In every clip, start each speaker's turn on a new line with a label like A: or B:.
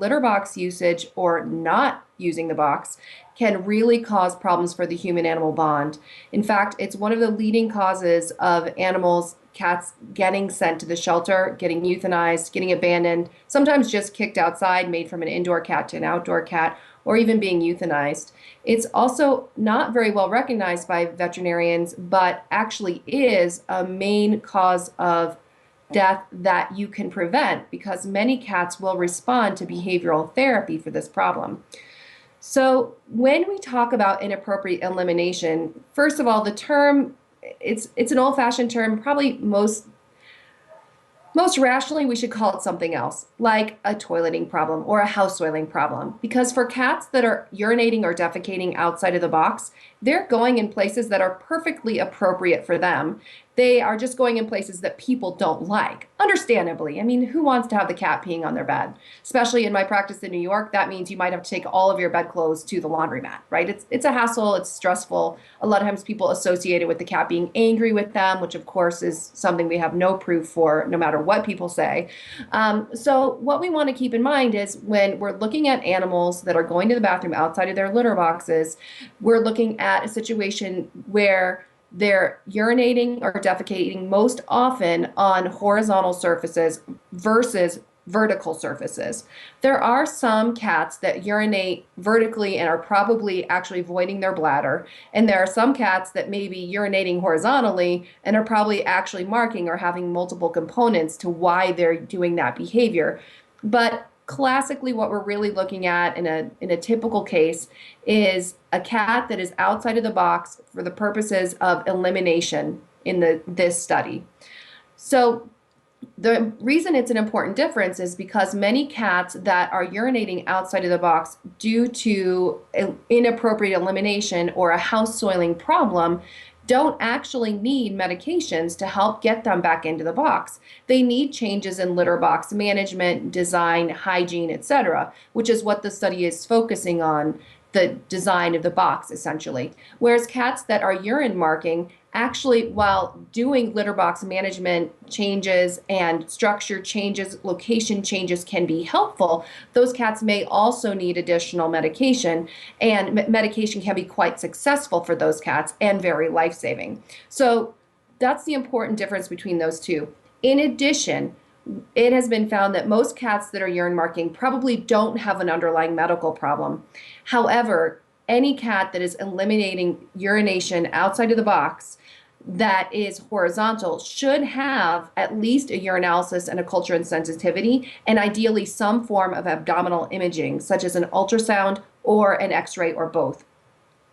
A: litter box usage or not using the box can really cause problems for the human-animal bond. In fact, it's one of the leading causes of animals, cats getting sent to the shelter, getting euthanized, getting abandoned, sometimes just kicked outside, made from an indoor cat to an outdoor cat, or even being euthanized. It's also not very well recognized by veterinarians, but actually is a main cause of death that you can prevent because many cats will respond to behavioral therapy for this problem. So when we talk about inappropriate elimination, first of all, the term, it's an old-fashioned term. Probably most rationally, we should call it something else, like a toileting problem or a house soiling problem. Because for cats that are urinating or defecating outside of the box, they're going in places that are perfectly appropriate for them. They are just going in places that people don't like, understandably. I mean, who wants to have the cat peeing on their bed? Especially in my practice in New York, that means you might have to take all of your bedclothes to the laundromat, right? It's a hassle, it's stressful. A lot of times people associate it with the cat being angry with them, which of course is something we have no proof for, no matter what people say. So what we want to keep in mind is when we're looking at animals that are going to the bathroom outside of their litter boxes, we're looking at a situation where they're urinating or defecating most often on horizontal surfaces versus vertical surfaces. There are some cats that urinate vertically and are probably actually voiding their bladder, and there are some cats that may be urinating horizontally and are probably actually marking or having multiple components to why they're doing that behavior. But classically, what we're really looking at in a typical case is a cat that is outside of the box for the purposes of elimination in this study. So the reason it's an important difference is because many cats that are urinating outside of the box due to inappropriate elimination or a house soiling problem don't actually need medications to help get them back into the box. They need changes in litter box management, design, hygiene, etc., which is what the study is focusing on, the design of the box, essentially. Whereas cats that are urine marking, actually, while doing litter box management changes and structure changes, location changes can be helpful, those cats may also need additional medication, and medication can be quite successful for those cats and very life-saving. So that's the important difference between those two. In addition, it has been found that most cats that are urine marking probably don't have an underlying medical problem. However, any cat that is eliminating urination outside of the box that is horizontal should have at least a urinalysis and a culture and sensitivity, and ideally some form of abdominal imaging, such as an ultrasound or an X-ray or both.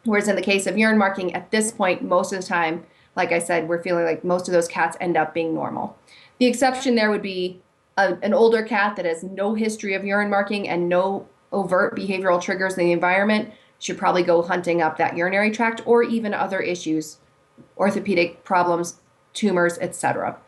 A: Whereas in the case of urine marking, at this point, most of the time, like I said, we're feeling like most of those cats end up being normal. The exception there would be an older cat that has no history of urine marking and no overt behavioral triggers in the environment should probably go hunting up that urinary tract or even other issues, orthopedic problems, tumors, etc.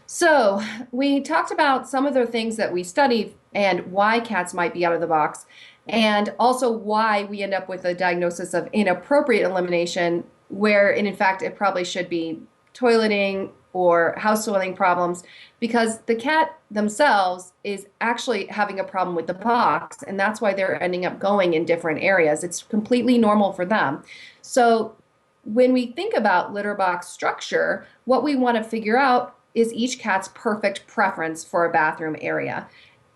A: So we talked about some of the things that we studied and why cats might be out of the box, and also why we end up with a diagnosis of inappropriate elimination, where in fact it probably should be toileting or house soiling problems, because the cat themselves is actually having a problem with the box, and that's why they're ending up going in different areas. It's completely normal for them. So when we think about litter box structure, what we want to figure out is each cat's perfect preference for a bathroom area.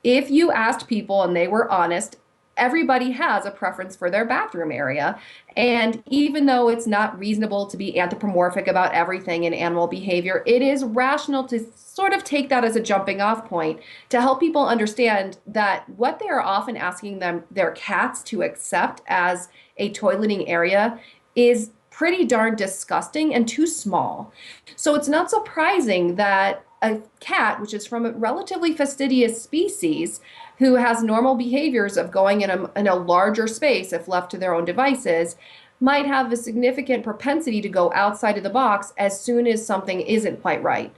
A: If you asked people and they were honest, everybody has a preference for their bathroom area. And even though it's not reasonable to be anthropomorphic about everything in animal behavior, it is rational to sort of take that as a jumping off point to help people understand that what they are often asking their cats to accept as a toileting area is pretty darn disgusting and too small. So it's not surprising that a cat, which is from a relatively fastidious species, who has normal behaviors of going in a larger space if left to their own devices, might have a significant propensity to go outside of the box as soon as something isn't quite right.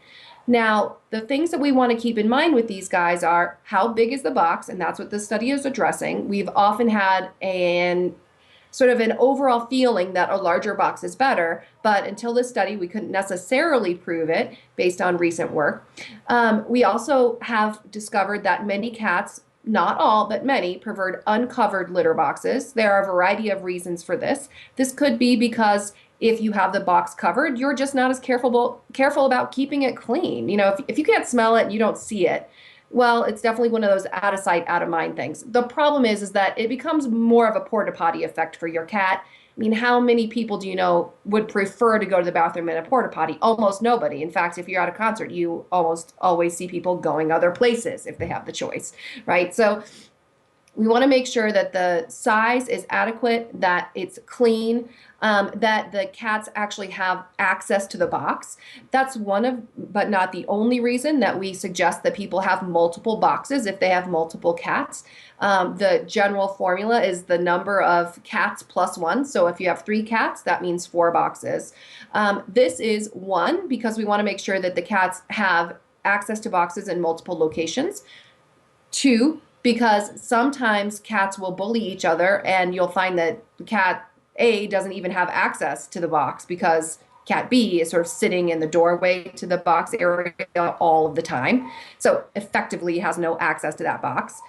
A: Now, the things that we want to keep in mind with these guys are how big is the box, and that's what this study is addressing. We've often had sort of an overall feeling that a larger box is better, but until this study, we couldn't necessarily prove it based on recent work. We also have discovered that many cats not all, but many, preferred uncovered litter boxes. There are a variety of reasons for this. This could be because if you have the box covered, you're just not as careful about keeping it clean. If you can't smell it and you don't see it, well, it's definitely one of those out of sight, out of mind things. The problem is that it becomes more of a porta potty effect for your cat. I mean, how many people do you know would prefer to go to the bathroom in a porta potty? Almost nobody. In fact, if you're at a concert, you almost always see people going other places if they have the choice, right? So we want to make sure that the size is adequate, that it's clean, that the cats actually have access to the box. That's one of, but not the only reason that we suggest that people have multiple boxes if they have multiple cats. The general formula is the number of cats plus one. So if you have 3 cats, that means 4 boxes. This is one because we want to make sure that the cats have access to boxes in multiple locations. 2, because sometimes cats will bully each other and you'll find that cat A doesn't even have access to the box because cat B is sort of sitting in the doorway to the box area all of the time. So effectively has no access to that box.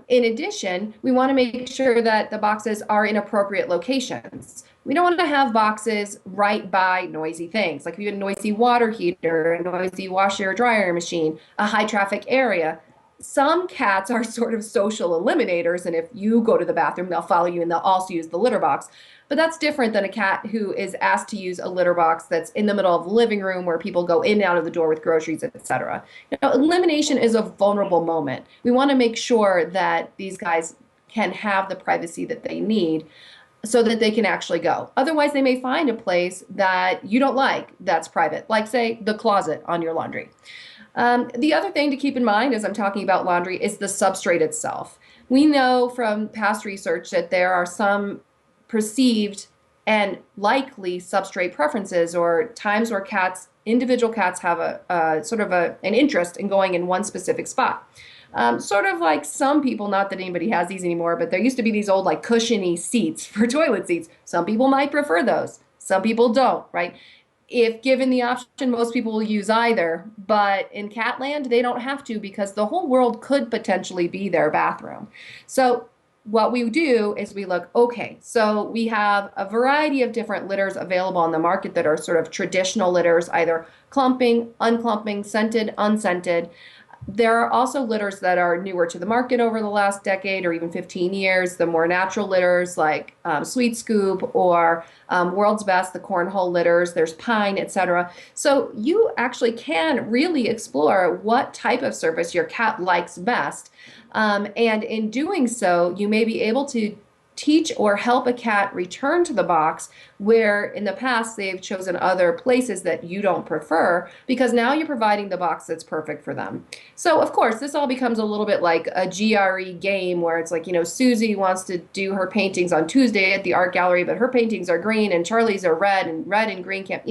A: In addition, we want to make sure that the boxes are in appropriate locations. We don't want to have boxes right by noisy things, like if you have a noisy water heater, a noisy washer or dryer machine, a high traffic area. Some cats are sort of social eliminators, and if you go to the bathroom, they'll follow you and they'll also use the litter box. But that's different than a cat who is asked to use a litter box that's in the middle of the living room where people go in and out of the door with groceries, etc. Elimination is a vulnerable moment. We want to make sure that these guys can have the privacy that they need so that they can actually go. Otherwise, they may find a place that you don't like that's private, like, say, the closet on your laundry. The other thing to keep in mind as I'm talking about laundry is the substrate itself. We know from past research that there are some perceived and likely substrate preferences or times where individual cats have a sort of an interest in going in one specific spot. Sort of like some people, not that anybody has these anymore, but there used to be these old like cushiony seats for toilet seats. Some people might prefer those. Some people don't, right? If given the option, most people will use either, but in Catland, they don't have to because the whole world could potentially be their bathroom. So what we do is we look, okay, so we have a variety of different litters available on the market that are sort of traditional litters, either clumping, unclumping, scented, unscented. There are also litters that are newer to the market over the last decade or even 15 years, the more natural litters like Sweet Scoop or World's Best, the cornhole litters, there's pine, etc. So you actually can really explore what type of surface your cat likes best. And in doing so, you may be able to teach or help a cat return to the box where in the past they've chosen other places that you don't prefer because now you're providing the box that's perfect for them. So of course this all becomes a little bit like a GRE game where it's like, Susie wants to do her paintings on Tuesday at the art gallery, but her paintings are green and Charlie's are red and green can't,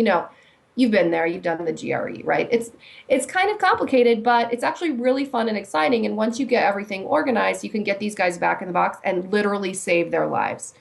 A: you've been there, you've done the GRE, right? It's kind of complicated, but it's actually really fun and exciting. And once you get everything organized, you can get these guys back in the box and literally save their lives.